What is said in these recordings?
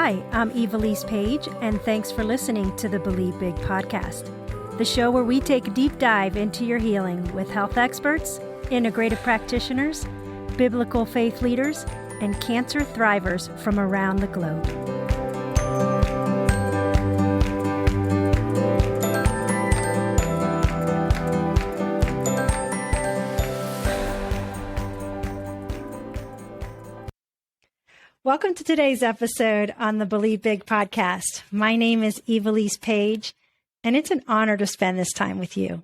Hi, I'm Evilise Page, and thanks for listening to the Believe Big podcast, the show where we take a deep dive into your healing with health experts, integrative practitioners, biblical faith leaders, and cancer thrivers from around the globe. Welcome to today's episode on the Believe Big podcast. My name is Evilise Page, and it's an honor to spend this time with you.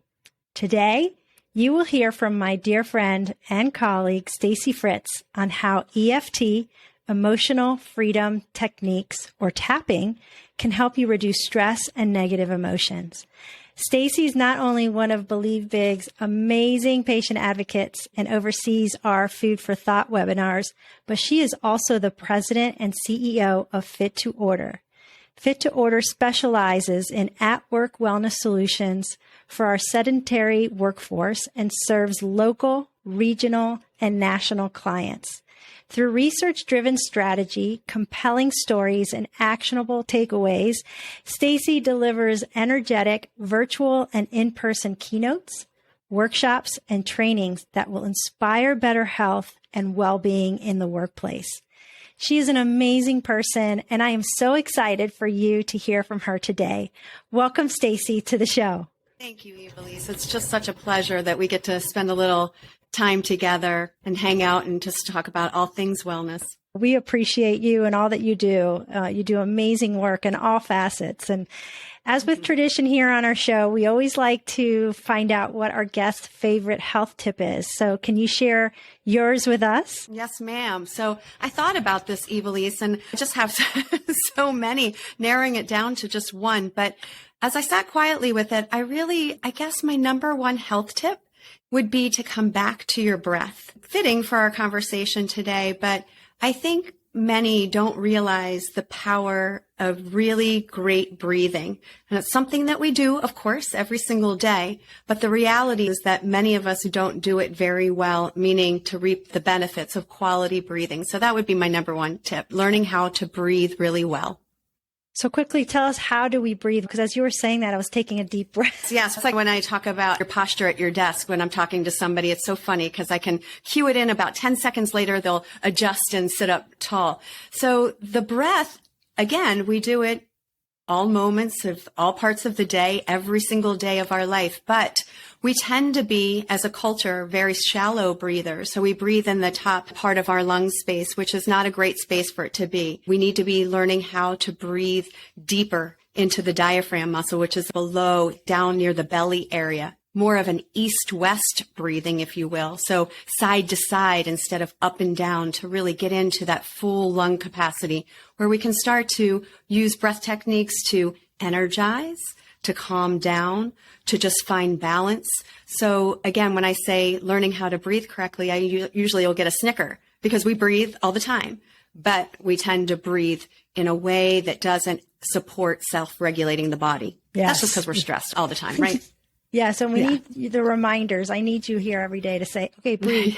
Today, you will hear from my dear friend and colleague, Stacy Fritz, on how EFT, emotional freedom techniques, or tapping, can help you reduce stress and negative emotions. Stacy is not only one of Believe Big's amazing patient advocates and oversees our Food for Thought webinars, but she is also the president and CEO of Fit to Order. Fit to Order specializes in at-work wellness solutions for our sedentary workforce and serves local, regional, and national clients. Through research-driven strategy, compelling stories, and actionable takeaways, Stacy delivers energetic virtual and in-person keynotes, workshops, and trainings that will inspire better health and well-being in the workplace. She is an amazing person, and I am so excited for you to hear from her today. Welcome, Stacy, to the show. Thank you, Evilise. It's just such a pleasure that we get to spend a little time together and hang out and just talk about all things wellness. We appreciate you and all that you do. You do amazing work in all facets. And as with tradition here on our show, we always like to find out what our guest's favorite health tip is. So can you share yours with us? Yes, ma'am. So I thought about this, Evilise, and I just have so many, narrowing it down to just one. But as I sat quietly with it, I guess my number one health tip would be to come back to your breath. Fitting for our conversation today, but I think many don't realize the power of really great breathing. And it's something that we do, of course, every single day. But the reality is that many of us don't do it very well, meaning to reap the benefits of quality breathing. So that would be my number one tip, learning how to breathe really well. So quickly, tell us, how do we breathe? Because as you were saying that, I was taking a deep breath. Yes, it's like when I talk about your posture at your desk when I'm talking to somebody, it's so funny because I can cue it in about 10 seconds later, they'll adjust and sit up tall. So the breath, again, we do it all moments of all parts of the day, every single day of our life. But we tend to be, as a culture, very shallow breathers. So we breathe in the top part of our lung space, which is not a great space for it to be. We need to be learning how to breathe deeper into the diaphragm muscle, which is below, down near the belly area. More of an east-west breathing, if you will. So side to side instead of up and down, to really get into that full lung capacity where we can start to use breath techniques to energize, to calm down, to just find balance. So again, when I say learning how to breathe correctly, I usually will get a snicker because we breathe all the time, but we tend to breathe in a way that doesn't support self-regulating the body. Yes. That's just because we're stressed all the time, right? Yeah, so we need the reminders. I need you here every day to say, okay, breathe.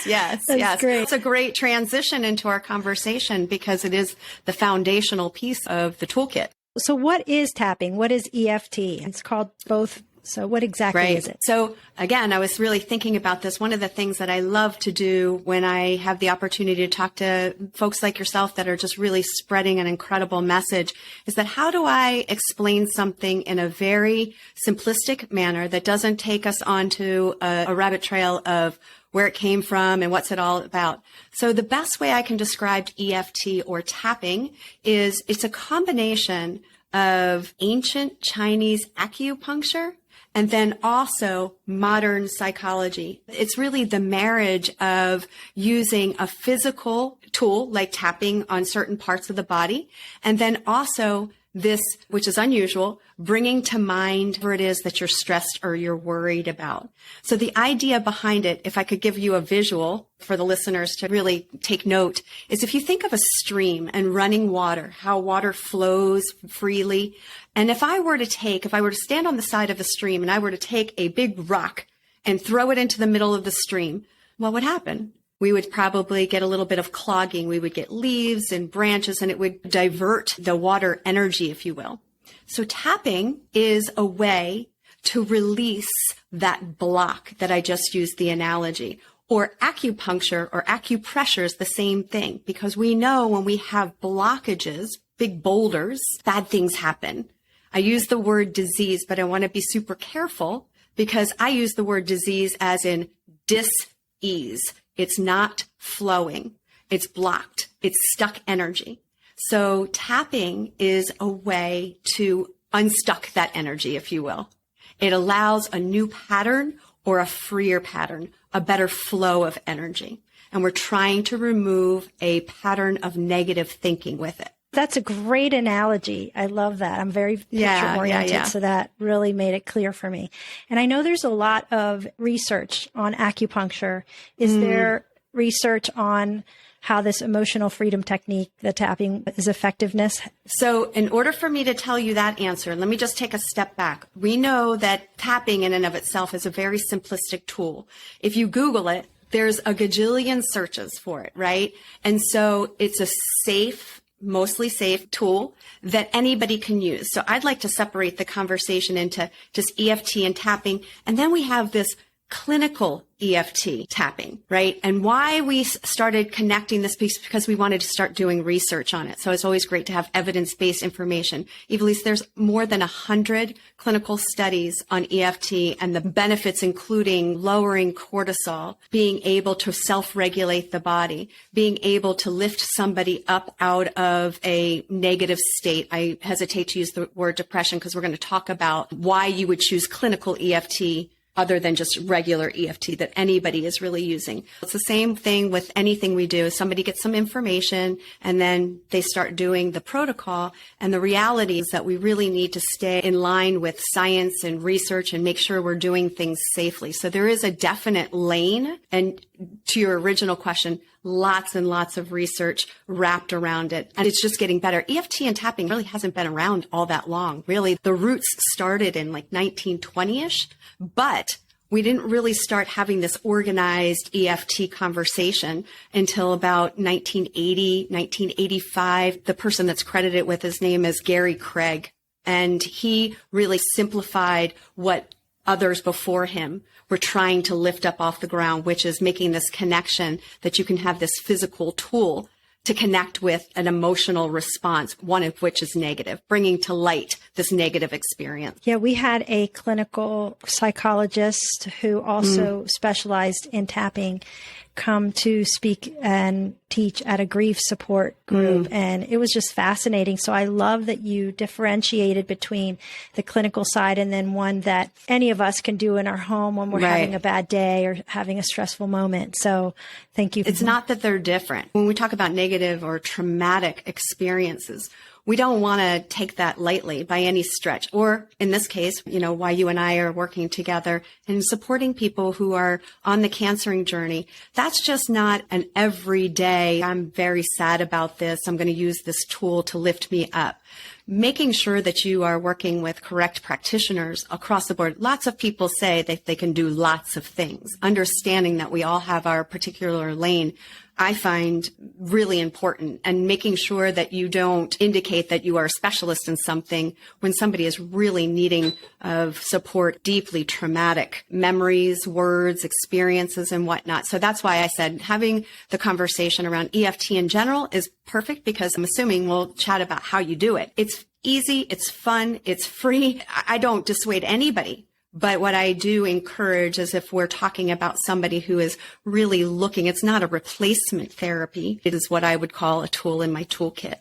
Yes. Great. It's a great transition into our conversation because it is the foundational piece of the toolkit. So what is tapping? What is EFT? It's called both. So what exactly is it? So again, I was really thinking about this. One of the things that I love to do when I have the opportunity to talk to folks like yourself that are just really spreading an incredible message is that how do I explain something in a very simplistic manner that doesn't take us onto a rabbit trail of where it came from and what's it all about. So the best way I can describe EFT or tapping is it's a combination of ancient Chinese acupuncture and then also modern psychology. It's really the marriage of using a physical tool like tapping on certain parts of the body, and then also this, which is unusual, bringing to mind whatever it is that you're stressed or you're worried about. So the idea behind it, if I could give you a visual for the listeners to really take note, is if you think of a stream and running water, how water flows freely. And if I were to stand on the side of the stream and I were to take a big rock and throw it into the middle of the stream, what would happen? we would probably get a little bit of clogging. We would get leaves and branches, and it would divert the water energy, if you will. So tapping is a way to release that block that I just used the analogy. Or acupuncture or acupressure is the same thing, because we know when we have blockages, big boulders, bad things happen. I use the word disease, but I want to be super careful because I use the word disease as in dis-ease. It's not flowing. It's blocked. It's stuck energy. So tapping is a way to unstuck that energy, if you will. It allows a new pattern or a freer pattern, a better flow of energy. And we're trying to remove a pattern of negative thinking with it. That's a great analogy. I love that. I'm very picture oriented, so that really made it clear for me. And I know there's a lot of research on acupuncture. Is there research on how this emotional freedom technique, the tapping, is effectiveness? So in order for me to tell you that answer, let me just take a step back. We know that tapping in and of itself is a very simplistic tool. If you Google it, there's a gajillion searches for it, right? And so it's a safe, mostly safe tool that anybody can use. So I'd like to separate the conversation into just EFT and tapping. And then we have this clinical EFT tapping, right? And why we started connecting this piece, because we wanted to start doing research on it. So it's always great to have evidence-based information. Evilise, there's more than 100 clinical studies on EFT and the benefits, including lowering cortisol, being able to self-regulate the body, being able to lift somebody up out of a negative state. I hesitate to use the word depression because we're going to talk about why you would choose clinical EFT other than just regular EFT that anybody is really using. It's the same thing with anything we do. Somebody gets some information and then they start doing the protocol. And the reality is that we really need to stay in line with science and research and make sure we're doing things safely. So there is a definite lane. And to your original question, lots and lots of research wrapped around it. And it's just getting better. EFT and tapping really hasn't been around all that long. Really, the roots started in like 1920-ish, but we didn't really start having this organized EFT conversation until about 1980, 1985. The person that's credited with his name is Gary Craig. And he really simplified what others before him were trying to lift up off the ground, which is making this connection that you can have this physical tool to connect with an emotional response, one of which is negative, bringing to light this negative experience. Yeah, we had a clinical psychologist who also specialized in tapping come to speak and teach at a grief support group. And it was just fascinating. So I love that you differentiated between the clinical side and then one that any of us can do in our home when we're having a bad day or having a stressful moment. So thank you. It's not that they're different. When we talk about negative or traumatic experiences, we don't want to take that lightly by any stretch. Or in this case, you know, why you and I are working together and supporting people who are on the cancering journey. That's just not an everyday, I'm very sad about this, I'm going to use this tool to lift me up. Making sure that you are working with correct practitioners across the board. Lots of people say that they can do lots of things. Understanding that we all have our particular lane, I find really important, and making sure that you don't indicate that you are a specialist in something when somebody is really needing of support, deeply traumatic memories, words, experiences, and whatnot. So that's why I said having the conversation around EFT in general is perfect, because I'm assuming we'll chat about how you do it. It's easy, it's fun, it's free. I don't dissuade anybody. But what I do encourage is if we're talking about somebody who is really looking, it's not a replacement therapy. It is what I would call a tool in my toolkit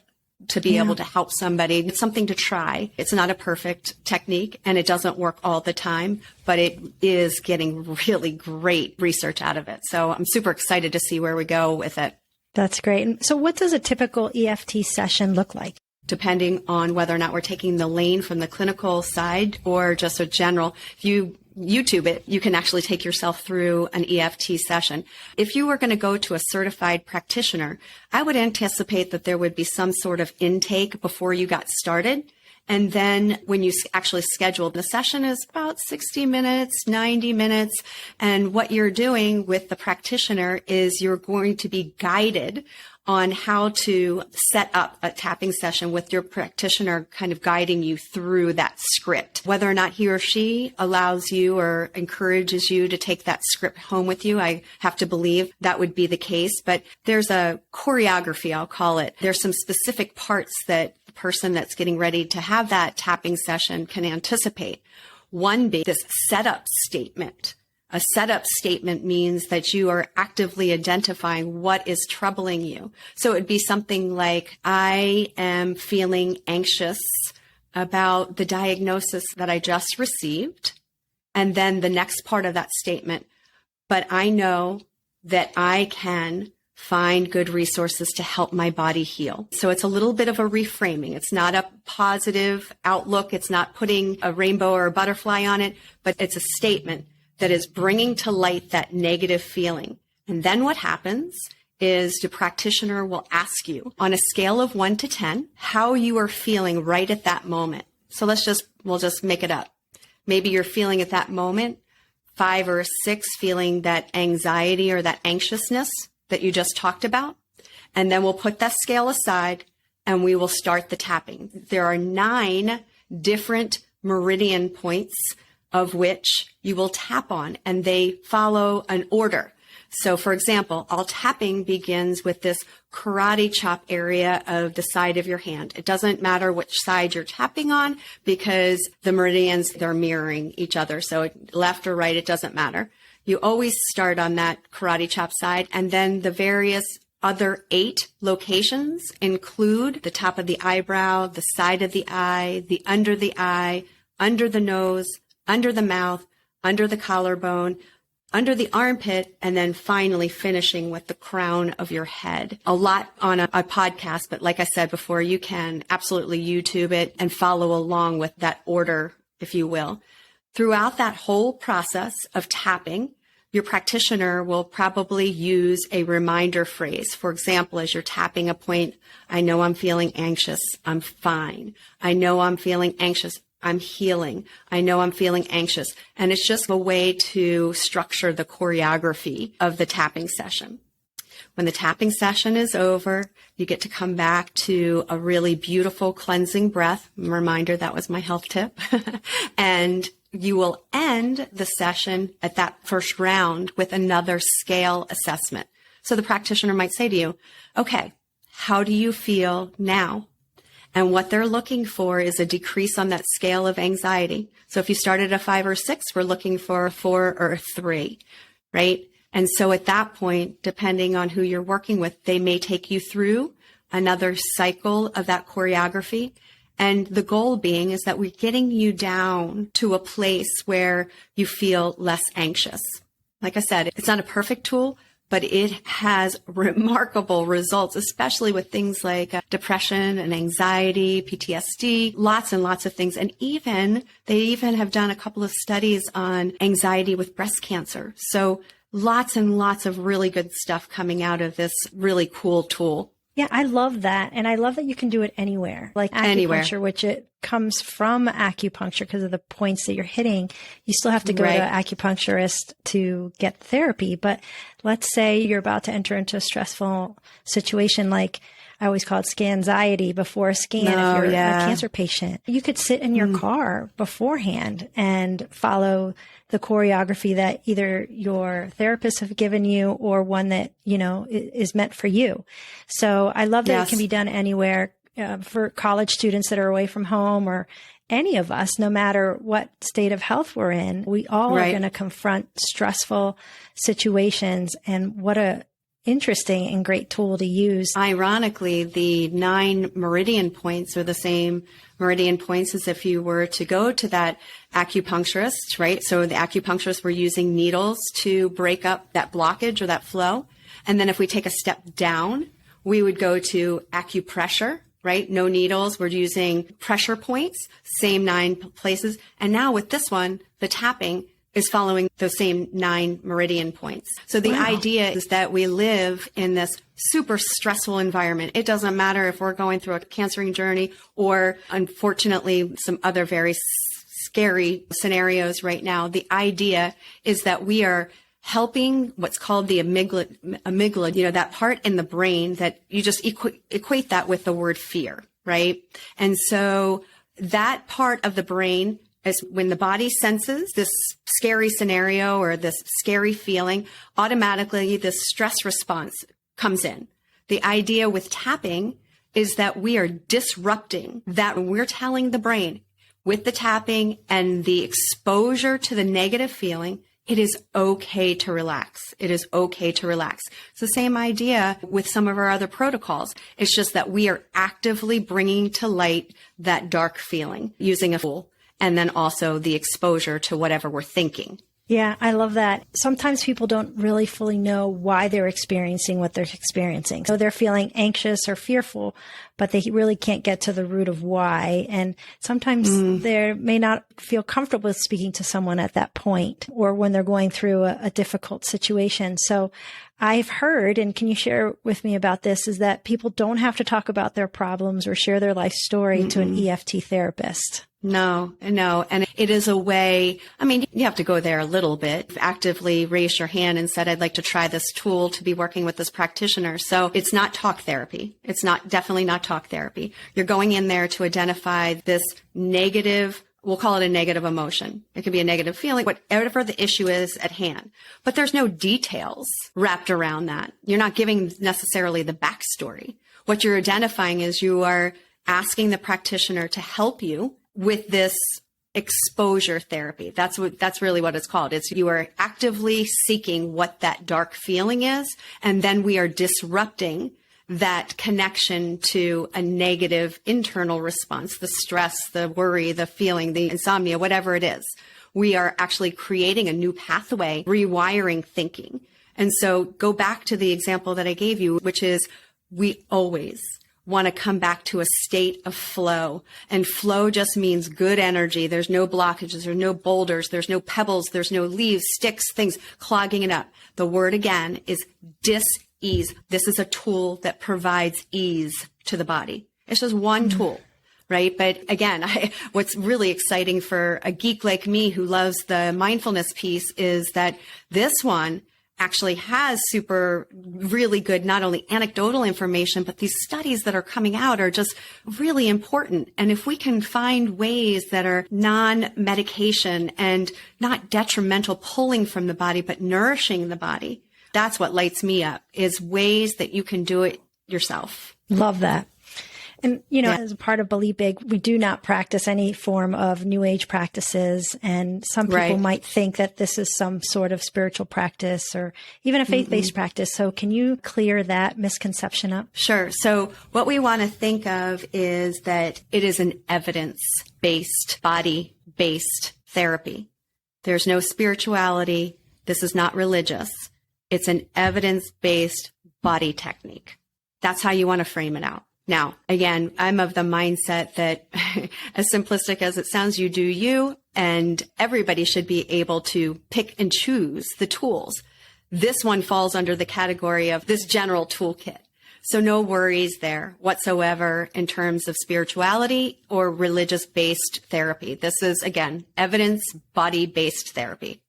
to be able to help somebody. It's something to try. It's not a perfect technique and it doesn't work all the time, but it is getting really great research out of it. So I'm super excited to see where we go with it. That's great. And so what does a typical EFT session look like? Depending on whether or not we're taking the lane from the clinical side or just a general. If you YouTube it, you can actually take yourself through an EFT session. If you were going to go to a certified practitioner, I would anticipate that there would be some sort of intake before you got started. And then when you actually schedule, the session is about 60 minutes, 90 minutes. And what you're doing with the practitioner is you're going to be guided on how to set up a tapping session with your practitioner, kind of guiding you through that script. Whether or not he or she allows you or encourages you to take that script home with you, I have to believe that would be the case. But there's a choreography, I'll call it. There's some specific parts that the person that's getting ready to have that tapping session can anticipate. One being this setup statement. A setup statement means that you are actively identifying what is troubling you. So it would be something like, I am feeling anxious about the diagnosis that I just received. And then the next part of that statement, but I know that I can find good resources to help my body heal. So it's a little bit of a reframing. It's not a positive outlook. It's not putting a rainbow or a butterfly on it, but it's a statement that is bringing to light that negative feeling. And then what happens is the practitioner will ask you on a scale of 1 to 10, how you are feeling right at that moment. So we'll just make it up. Maybe you're feeling at that moment 5 or 6, feeling that anxiety or that anxiousness that you just talked about. And then we'll put that scale aside and we will start the tapping. There are 9 different meridian points of which you will tap on, and they follow an order. So for example, all tapping begins with this karate chop area of the side of your hand. It doesn't matter which side you're tapping on because the meridians, they're mirroring each other. So left or right, it doesn't matter. You always start on that karate chop side, and then the various other 8 locations include the top of the eyebrow, the side of the eye, under the nose, under the mouth, under the collarbone, under the armpit, and then finally finishing with the crown of your head. A lot on a podcast, but like I said before, you can absolutely YouTube it and follow along with that order, if you will. Throughout that whole process of tapping, your practitioner will probably use a reminder phrase. For example, as you're tapping a point, I know I'm feeling anxious, I'm fine. I know I'm feeling anxious, I'm healing. I know I'm feeling anxious. And it's just a way to structure the choreography of the tapping session. When the tapping session is over, you get to come back to a really beautiful cleansing breath. Reminder, that was my health tip. And you will end the session at that first round with another scale assessment. So the practitioner might say to you, okay, how do you feel now? And what they're looking for is a decrease on that scale of anxiety. So if you started at a 5 or 6, we're looking for a 4 or a 3, right? And so at that point, depending on who you're working with, they may take you through another cycle of that choreography. And the goal being is that we're getting you down to a place where you feel less anxious. Like I said, it's not a perfect tool, but it has remarkable results, especially with things like depression and anxiety, PTSD, lots and lots of things. And they even have done a couple of studies on anxiety with breast cancer. So lots and lots of really good stuff coming out of this really cool tool. Yeah, I love that. And I love that you can do it anywhere, like acupuncture, which it comes from acupuncture because of the points that you're hitting. You still have to go to an acupuncturist to get therapy. But let's say you're about to enter into a stressful situation, like I always call it scanxiety before a scan. If you're a cancer patient, you could sit in your car beforehand and follow the choreography that either your therapist have given you or one that, is meant for you. So I love that it can be done anywhere for college students that are away from home or any of us, no matter what state of health we're in. We all are going to confront stressful situations, and what a interesting and great tool to use. Ironically, the 9 meridian points are the same meridian points as if you were to go to that acupuncturist, right? So the acupuncturists were using needles to break up that blockage or that flow. And then if we take a step down, we would go to acupressure, right? No needles. We're using pressure points, same 9 places. And now with this one, the tapping, is following those same 9 meridian points. So the idea is that we live in this super stressful environment. It doesn't matter if we're going through a cancering journey or, unfortunately, some other very scary scenarios right now. The idea is that we are helping what's called the amygdala, that part in the brain that you just equate that with the word fear, right? And so that part of the brain is when the body senses this scary scenario or this scary feeling, automatically this stress response comes in. The idea with tapping is that we are disrupting that. We're telling the brain with the tapping and the exposure to the negative feeling, it is okay to relax. It is okay to relax. It's the same idea with some of our other protocols. It's just that we are actively bringing to light that dark feeling using a tool. And then also the exposure to whatever we're thinking. Yeah, I love that. Sometimes people don't really fully know why they're experiencing what they're experiencing. So they're feeling anxious or fearful, but they really can't get to the root of why. And sometimes they may not feel comfortable with speaking to someone at that point or when they're going through a difficult situation. So I've heard, and can you share with me about this, is that people don't have to talk about their problems or share their life story to an EFT therapist. No. And it is a way, you have to go there a little bit, actively raise your hand and said, I'd like to try this tool to be working with this practitioner. So it's not talk therapy. It's definitely not talk therapy. You're going in there to identify this negative, we'll call it a negative emotion. It could be a negative feeling, whatever the issue is at hand. But there's no details wrapped around that. You're not giving necessarily the backstory. What you're identifying is you are asking the practitioner to help you with this exposure therapy. That's really what it's called. It's you are actively seeking what that dark feeling is, and then we are disrupting that connection to a negative internal response, the stress, the worry, the feeling, the insomnia, whatever it is. We are actually creating a new pathway, rewiring thinking. And so go back to the example that I gave you, which is we always want to come back to a state of flow. And flow just means good energy. There's no blockages, there's no boulders, there's no pebbles, there's no leaves, sticks, things clogging it up. The word again is dis-ease. This is a tool that provides ease to the body. It's just one tool, right? But again, what's really exciting for a geek like me who loves the mindfulness piece is that this one actually has really good, not only anecdotal information, but these studies that are coming out are just really important. And if we can find ways that are non-medication and not detrimental, pulling from the body, but nourishing the body, that's what lights me up, is ways that you can do it yourself. Love that. And, as a part of Believe Big, we do not practice any form of New Age practices. And some people might think that this is some sort of spiritual practice or even a faith-based practice. So can you clear that misconception up? Sure. So what we want to think of is that it is an evidence-based, body-based therapy. There's no spirituality. This is not religious. It's an evidence-based body technique. That's how you want to frame it out. Now, again, I'm of the mindset that as simplistic as it sounds, you do you, and everybody should be able to pick and choose the tools. This one falls under the category of this general toolkit. So no worries there whatsoever in terms of spirituality or religious-based therapy. This is, again, evidence body-based therapy.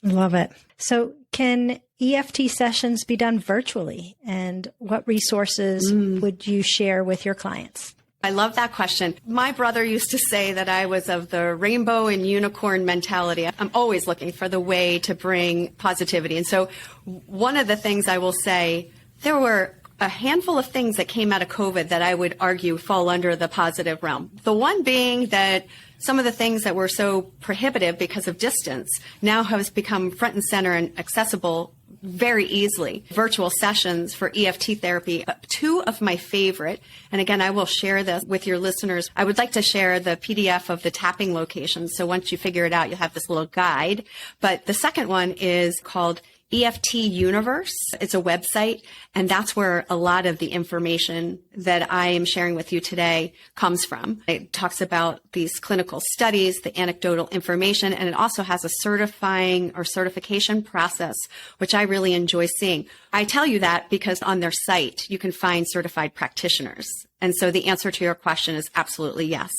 Love it. So can EFT sessions be done virtually? And what resources would you share with your clients? I love that question. My brother used to say that I was of the rainbow and unicorn mentality. I'm always looking for the way to bring positivity. And so one of the things I will say, there were a handful of things that came out of COVID that I would argue fall under the positive realm. The one being that some of the things that were so prohibitive because of distance now has become front and center and accessible very easily. Virtual sessions for EFT therapy, two of my favorite, and again, I will share this with your listeners. I would like to share the PDF of the tapping locations. So once you figure it out, you'll have this little guide. But the second one is called EFT Universe. It's a website, and that's where a lot of the information that I am sharing with you today comes from. It talks about these clinical studies, the anecdotal information, and it also has a certifying or certification process, which I really enjoy seeing. I tell you that because on their site, you can find certified practitioners. And so the answer to your question is absolutely yes.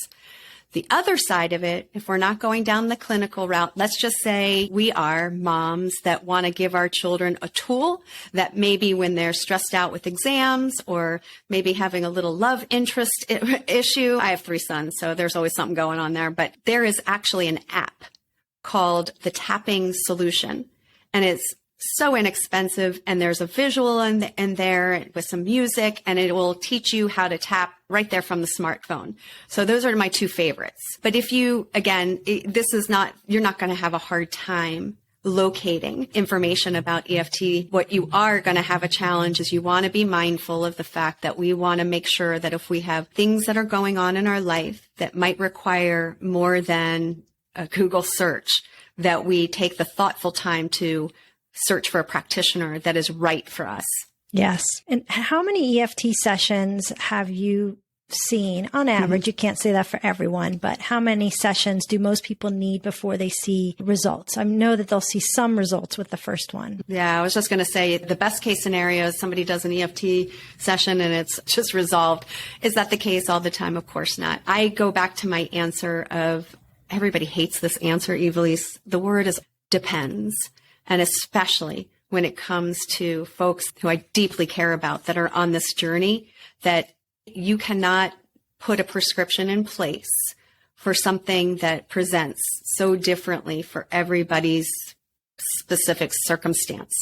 The other side of it, if we're not going down the clinical route, let's just say we are moms that want to give our children a tool that maybe when they're stressed out with exams or maybe having a little love interest issue. I have 3 sons, so there's always something going on there. But there is actually an app called the Tapping Solution, and it's so inexpensive, and there's a visual in there with some music, and it will teach you how to tap right there from the smartphone. So those are my 2 favorites. But if you, again, you're not going to have a hard time locating information about EFT. What you are going to have a challenge is you want to be mindful of the fact that we want to make sure that if we have things that are going on in our life that might require more than a Google search, that we take the thoughtful time to search for a practitioner that is right for us. Yes. And how many EFT sessions have you seen on average? You can't say that for everyone, but how many sessions do most people need before they see results? I know that they'll see some results with the first one. Yeah, I was just going to say the best case scenario is somebody does an EFT session and it's just resolved. Is that the case all the time? Of course not. I go back to my answer of everybody hates this answer, Evilise. The word is depends. And especially when it comes to folks who I deeply care about that are on this journey, that you cannot put a prescription in place for something that presents so differently for everybody's specific circumstance.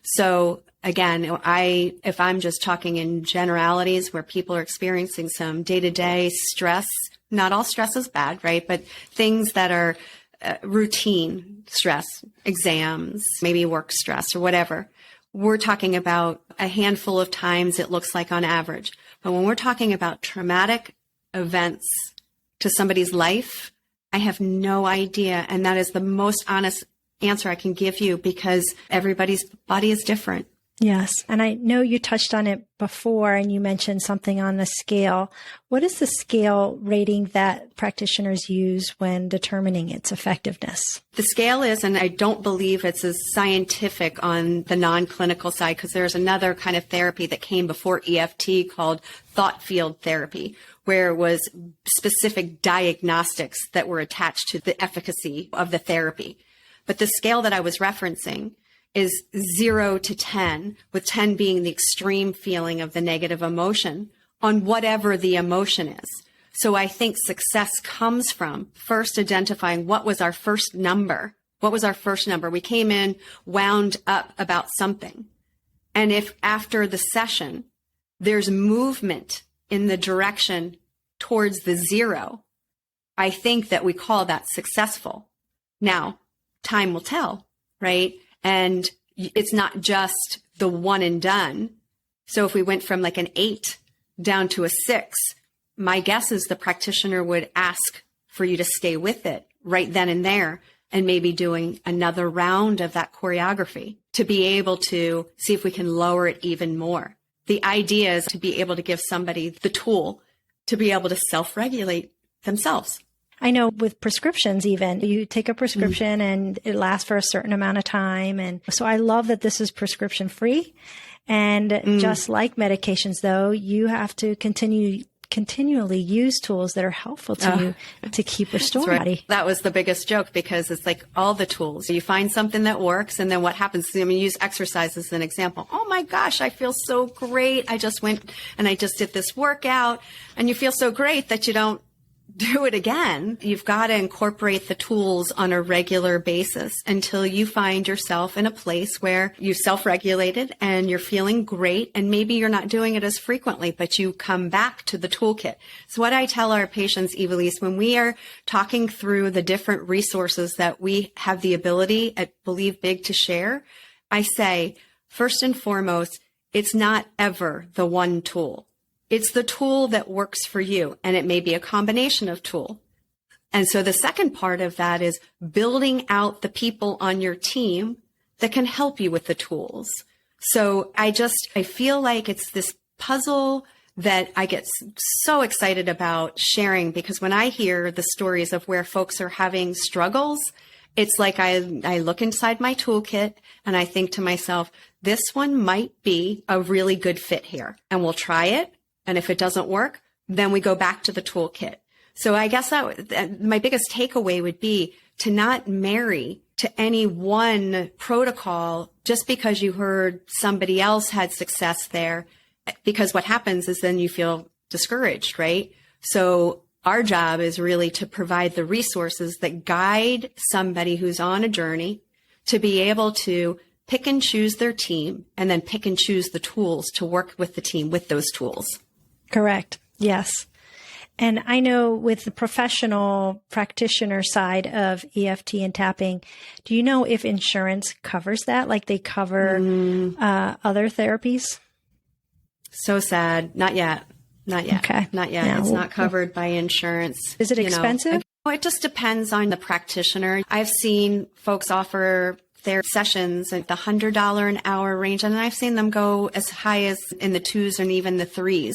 So again, if I'm just talking in generalities where people are experiencing some day-to-day stress, not all stress is bad, right? But things that are routine stress, exams, maybe work stress or whatever. We're talking about a handful of times it looks like on average. But when we're talking about traumatic events to somebody's life, I have no idea. And that is the most honest answer I can give you because everybody's body is different. Yes. And I know you touched on it before and you mentioned something on the scale. What is the scale rating that practitioners use when determining its effectiveness? The scale is, and I don't believe it's as scientific on the non-clinical side because there's another kind of therapy that came before EFT called thought field therapy, where it was specific diagnostics that were attached to the efficacy of the therapy. But the scale that I was referencing is 0 to 10, with 10 being the extreme feeling of the negative emotion on whatever the emotion is. So I think success comes from first identifying what was our first number. What was our first number? We came in wound up about something. And if after the session, there's movement in the direction towards the 0, I think that we call that successful. Now, time will tell, right? And it's not just the one and done. So if we went from like an 8 down to a 6, my guess is the practitioner would ask for you to stay with it right then and there and maybe doing another round of that choreography to be able to see if we can lower it even more. The idea is to be able to give somebody the tool to be able to self-regulate themselves. I know with prescriptions, even you take a prescription and it lasts for a certain amount of time. And so I love that this is prescription free. And just like medications, though, you have to continually use tools that are helpful to you to keep restoring your body. That was the biggest joke because it's like all the tools. You find something that works and then what happens? I mean, use exercise as an example. Oh my gosh, I feel so great. I just went and I just did this workout and you feel so great that you don't do it again. You've got to incorporate the tools on a regular basis until you find yourself in a place where you self-regulated and you're feeling great. And maybe you're not doing it as frequently, but you come back to the toolkit. So what I tell our patients, Evilise, when we are talking through the different resources that we have the ability at Believe Big to share, I say, first and foremost, it's not ever the one tool. It's the tool that works for you, and it may be a combination of tool. And so the second part of that is building out the people on your team that can help you with the tools. So I feel like it's this puzzle that I get so excited about sharing, because when I hear the stories of where folks are having struggles, it's like I look inside my toolkit and I think to myself, this one might be a really good fit here, and we'll try it. And if it doesn't work, then we go back to the toolkit. So I guess that my biggest takeaway would be to not marry to any one protocol just because you heard somebody else had success there, because what happens is then you feel discouraged, right? So our job is really to provide the resources that guide somebody who's on a journey to be able to pick and choose their team, and then pick and choose the tools to work with the team with those tools. Correct. Yes. And I know with the professional practitioner side of EFT and tapping, do you know if insurance covers that? Like they cover other therapies? So sad. Not yet. Not yet. Okay. Not yet. Yeah, it's not covered by insurance. Is it expensive? It just depends on the practitioner. I've seen folks offer their sessions at the $100 an hour range, and I've seen them go as high as in the 2s and even the 3s.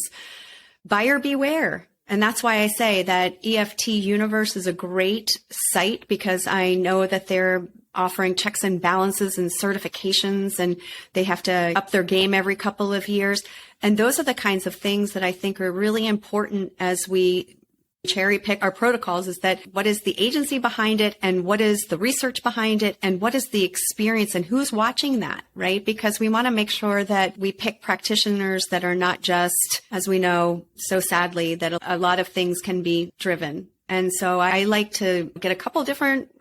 Buyer beware. And that's why I say that EFT Universe is a great site, because I know that they're offering checks and balances and certifications, and they have to up their game every couple of years. And those are the kinds of things that I think are really important as we cherry pick our protocols, is that what is the agency behind it, and what is the research behind it, and what is the experience, and who's watching that, right? Because we want to make sure that we pick practitioners that are not just, as we know so sadly, that a lot of things can be driven. And so I like to get a couple different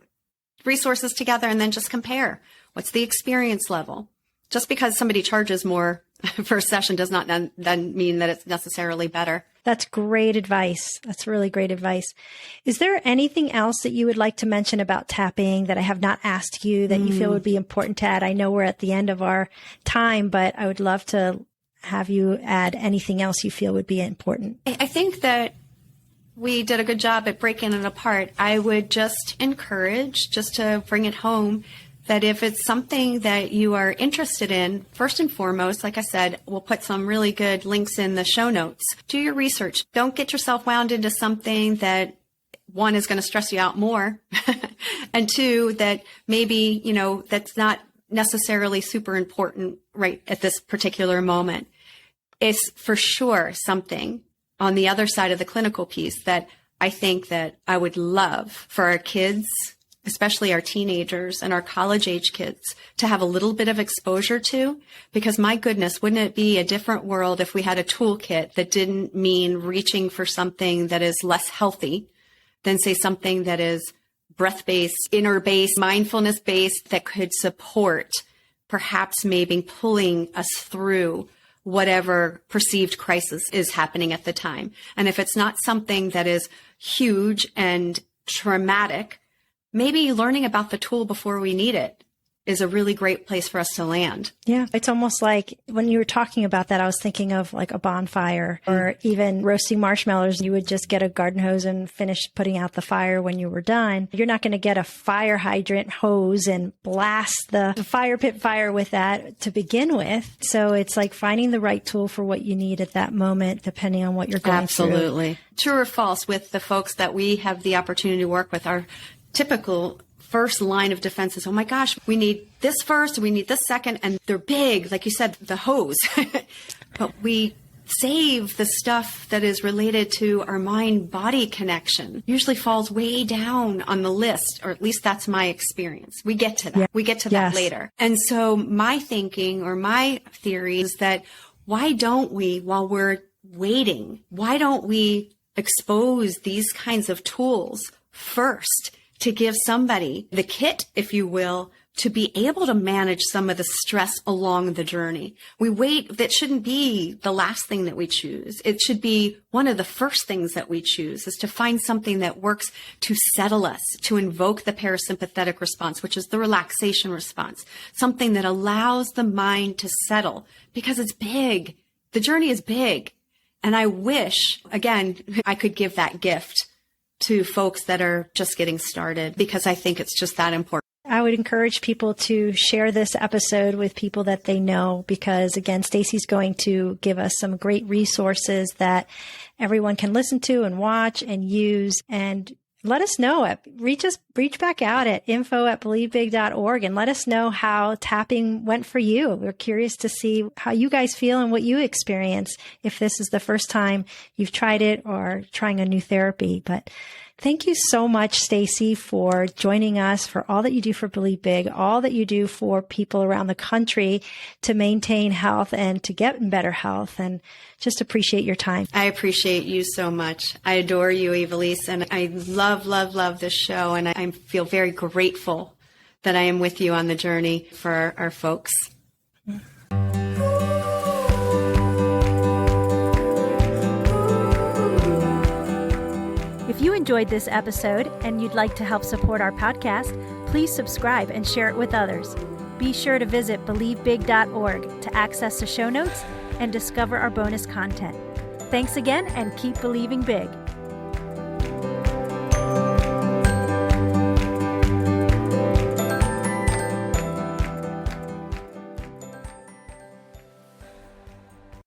resources together and then just compare. What's the experience level? Just because somebody charges more for a session does not then mean that it's necessarily better. That's great advice. That's really great advice. Is there anything else that you would like to mention about tapping that I have not asked you that you feel would be important to add? I know we're at the end of our time, but I would love to have you add anything else you feel would be important. I think that we did a good job at breaking it apart. I would just encourage, just to bring it home, that if it's something that you are interested in, first and foremost, like I said, we'll put some really good links in the show notes. Do your research. Don't get yourself wound into something that, one, is going to stress you out more, and two, that maybe, that's not necessarily super important right at this particular moment. It's for sure something on the other side of the clinical piece that I think that I would love for our kids, especially our teenagers and our college age kids, to have a little bit of exposure to, because my goodness, wouldn't it be a different world if we had a toolkit that didn't mean reaching for something that is less healthy than, say, something that is breath-based, inner-based, mindfulness-based, that could support perhaps maybe pulling us through whatever perceived crisis is happening at the time. And if it's not something that is huge and traumatic, maybe learning about the tool before we need it is a really great place for us to land. Yeah. It's almost like when you were talking about that, I was thinking of like a bonfire or even roasting marshmallows. You would just get a garden hose and finish putting out the fire when you were done. You're not going to get a fire hydrant hose and blast the fire pit fire with that to begin with. So it's like finding the right tool for what you need at that moment, depending on what you're going through. Absolutely. True or false, with the folks that we have the opportunity to work with, our typical first line of defense is, oh my gosh, we need this first, we need this second, and they're big, like you said, the hose. But we save the stuff that is related to our mind-body connection. Usually falls way down on the list, or at least that's my experience. We get to that. Yeah. We get to that later. And so my thinking, or my theory, is that why don't we, while we're waiting, why don't we expose these kinds of tools first, to give somebody the kit, if you will, to be able to manage some of the stress along the journey. We wait. That shouldn't be the last thing that we choose. It should be one of the first things that we choose, is to find something that works to settle us, to invoke the parasympathetic response, which is the relaxation response, something that allows the mind to settle, because it's big. The journey is big. And I wish, again, I could give that gift to folks that are just getting started, because I think it's just that important. I would encourage people to share this episode with people that they know, because again, Stacy's going to give us some great resources that everyone can listen to and watch and use. And let us know. Reach back out at info@believebig.org and let us know how tapping went for you. We're curious to see how you guys feel and what you experience if this is the first time you've tried it or trying a new therapy. But thank you so much, Stacy, for joining us, for all that you do for Believe Big, all that you do for people around the country to maintain health and to get in better health, and just appreciate your time. I appreciate you so much. I adore you, Evilise, and I love, love, love this show, and I feel very grateful that I am with you on the journey for our folks. If you enjoyed this episode and you'd like to help support our podcast, please subscribe and share it with others. Be sure to visit believebig.org to access the show notes and discover our bonus content. Thanks again, and keep believing big.